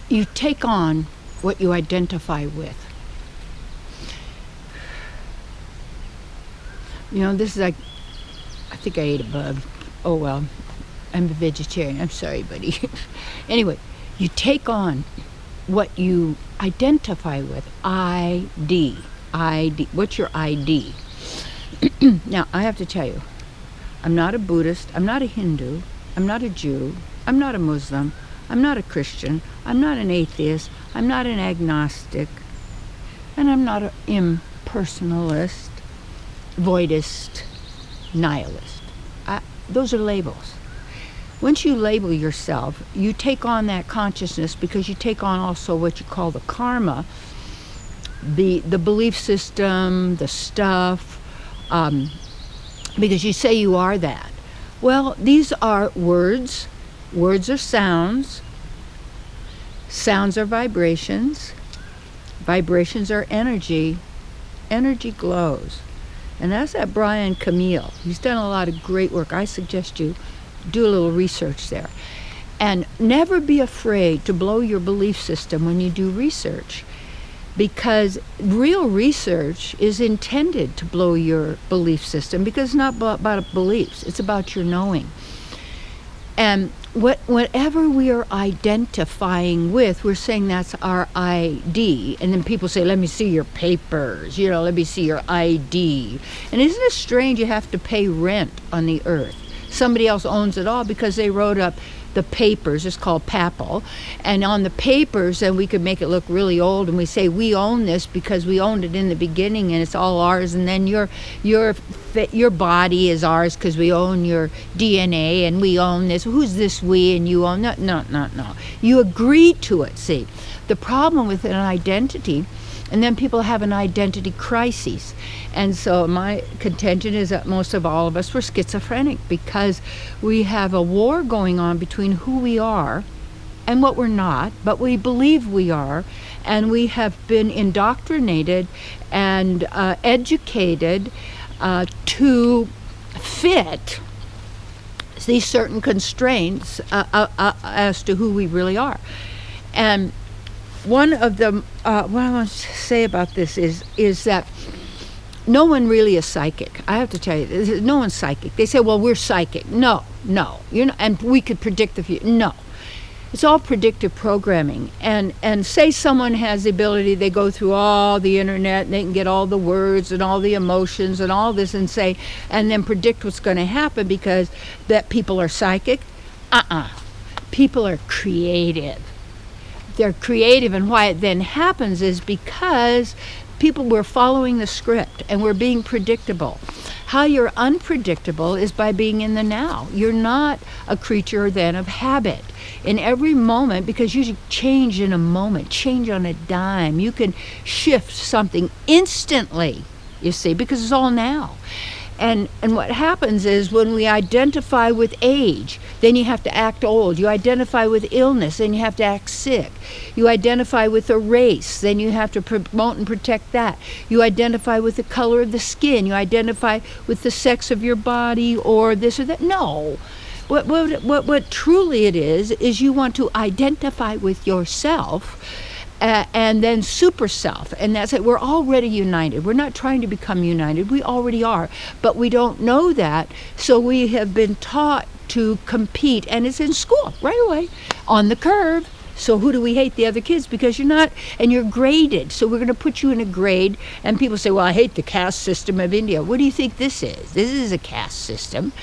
You take on what you identify with. This is like, I think I ate a bug. Oh well, I'm a vegetarian. I'm sorry, buddy. Anyway, you take on what you identify with. ID. What's your ID? Now, I have to tell you, I'm not a Buddhist. I'm not a Hindu. I'm not a Jew. I'm not a Muslim. I'm not a Christian. I'm not an atheist. I'm not an agnostic. And I'm not an impersonalist, voidist, nihilist. Those are labels. Once you label yourself, you take on that consciousness because you take on also what you call the karma, the belief system, the stuff, because you say you are that. Well, these are words. Words are sounds. Sounds are vibrations. Vibrations are energy. Energy glows. And that's that Brian Camille. He's done a lot of great work. I suggest you do a little research there. And never be afraid to blow your belief system when you do research, because real research is intended to blow your belief system, because it's not about beliefs, it's about your knowing. And whatever we are identifying with, we're saying that's our ID. And then people say, let me see your papers, let me see your ID. And isn't it strange you have to pay rent on the earth? Somebody else owns it all because they wrote up the papers. It's called papal. And on the papers, and we could make it look really old, and we say we own this because we owned it in the beginning and it's all ours. And then your body is ours because we own your DNA and we own this. Who's this we and you own? No. You agree to it. See, the problem with an identity, and then people have an identity crisis. And so my contention is that most of all of us were schizophrenic because we have a war going on between who we are and what we're not, but we believe we are, and we have been indoctrinated and educated to fit these certain constraints as to who we really are. And one of them, what I want to say about this is that no one really is psychic. I have to tell you, no one's psychic. They say, well, we're psychic. No, and we could predict the future. No, it's all predictive programming. And say someone has the ability, they go through all the internet and they can get all the words and all the emotions and all this and say, and then predict what's going to happen because that people are psychic. People are creative. They're creative, and why it then happens is because people were following the script and we're being predictable. How you're unpredictable is by being in the now. You're not a creature then of habit. In every moment, because you change in a moment, change on a dime, you can shift something instantly, you see, because it's all now. And what happens is when we identify with age, then you have to act old. You identify with illness, then you have to act sick. You identify with a race, then you have to promote and protect that. You identify with the color of the skin. You identify with the sex of your body or this or that. No. What truly it is you want to identify with yourself and then super self, and that's it. We're already united. We're not trying to become united. We already are, but we don't know that, so we have been taught to compete, and it's in school right away on the curve. So who do we hate? The other kids, because you're not, and you're graded. So we're going to put you in a grade, and people say, well, I hate the caste system of India. What do you think this is? This is a caste system,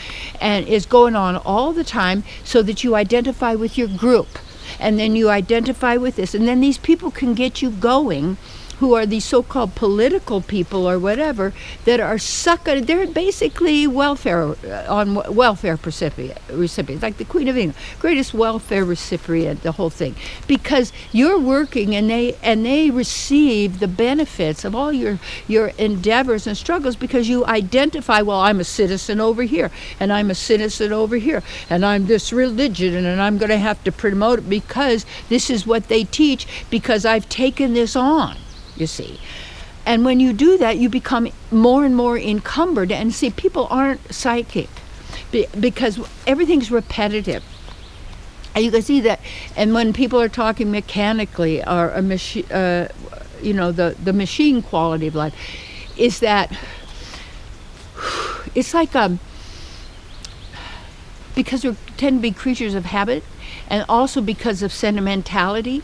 and it's going on all the time so that you identify with your group. And then you identify with this, and then these people can get you going, who are these so-called political people or whatever, that are sucking. They're basically welfare recipients, like the Queen of England, greatest welfare recipient, the whole thing, because you're working and they receive the benefits of all your endeavors and struggles, because you identify, well, I'm a citizen over here, and I'm a citizen over here, and I'm this religion, and I'm going to have to promote it because this is what they teach, because I've taken this on. You see, And when you do that, you become more and more encumbered. And see, people aren't psychic because everything's repetitive. And you can see that. And when people are talking mechanically or a machine, the machine quality of life, is that it's like because we tend to be creatures of habit, and also because of sentimentality.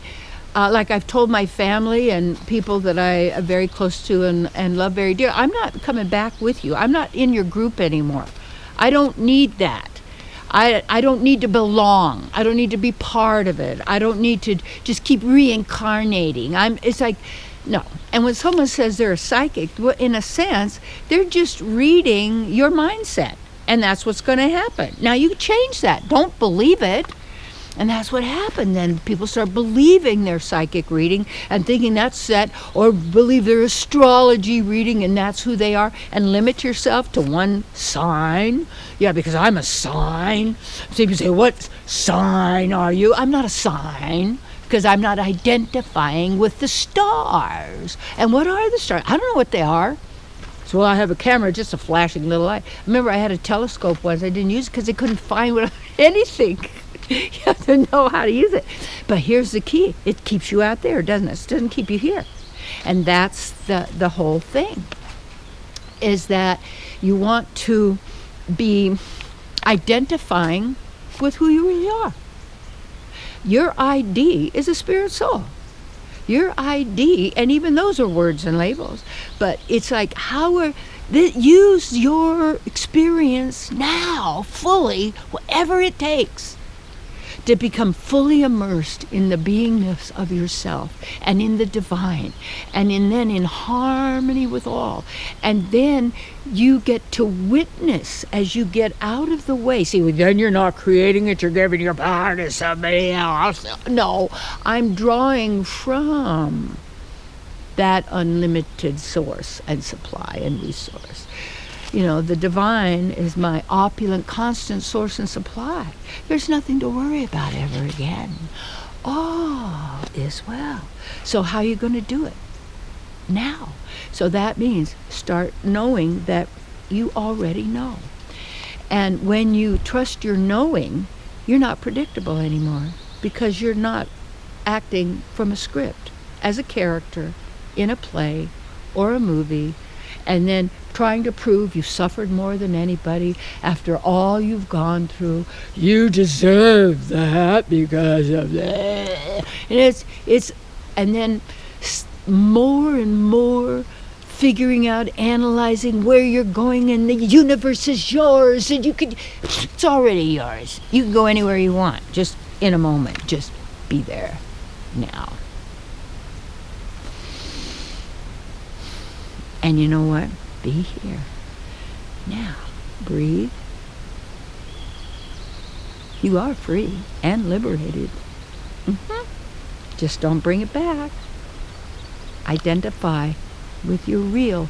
Like I've told my family and people that I am very close to and love very dear, I'm not coming back with you. I'm not in your group anymore. I don't need that. I don't need to belong. I don't need to be part of it. I don't need to just keep reincarnating. It's like, no. And when someone says they're a psychic, well, in a sense, they're just reading your mindset. And that's what's going to happen. Now, you change that. Don't believe it. And that's what happened. Then people start believing their psychic reading and thinking that's that, or believe their astrology reading and that's who they are, and limit yourself to one sign. Yeah, because I'm a sign. So people say, what sign are you? I'm not a sign because I'm not identifying with the stars. And what are the stars? I don't know what they are. So I have a camera, just a flashing little light. Remember, I had a telescope once. I didn't use it because I couldn't find anything. You have to know how to use it. But here's the key. It keeps you out there, doesn't it? It doesn't keep you here. And that's the whole thing, is that you want to be identifying with who you really are. Your ID is a spirit soul. Your ID, and even those are words and labels, but it's like use your experience now fully, whatever it takes, to become fully immersed in the beingness of yourself and in the divine, and then in harmony with all. And then you get to witness as you get out of the way. See, then you're not creating it, you're giving your power to somebody else. No, I'm drawing from that unlimited source and supply and resource. The divine is my opulent, constant source and supply. There's nothing to worry about ever again. All is well. So how are you going to do it? Now. So that means start knowing that you already know. And when you trust your knowing, you're not predictable anymore, because you're not acting from a script as a character in a play or a movie, and then trying to prove you've suffered more than anybody after all you've gone through. You deserve that because of that. And then more and more figuring out, analyzing where you're going, and the universe is yours, and it's already yours. You can go anywhere you want, just in a moment. Just be there now. And you know what? Be here. Now, breathe. You are free and liberated. Just don't bring it back. Identify with your real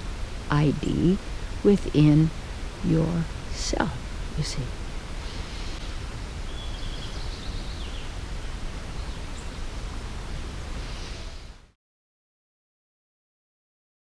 ID within yourself, you see.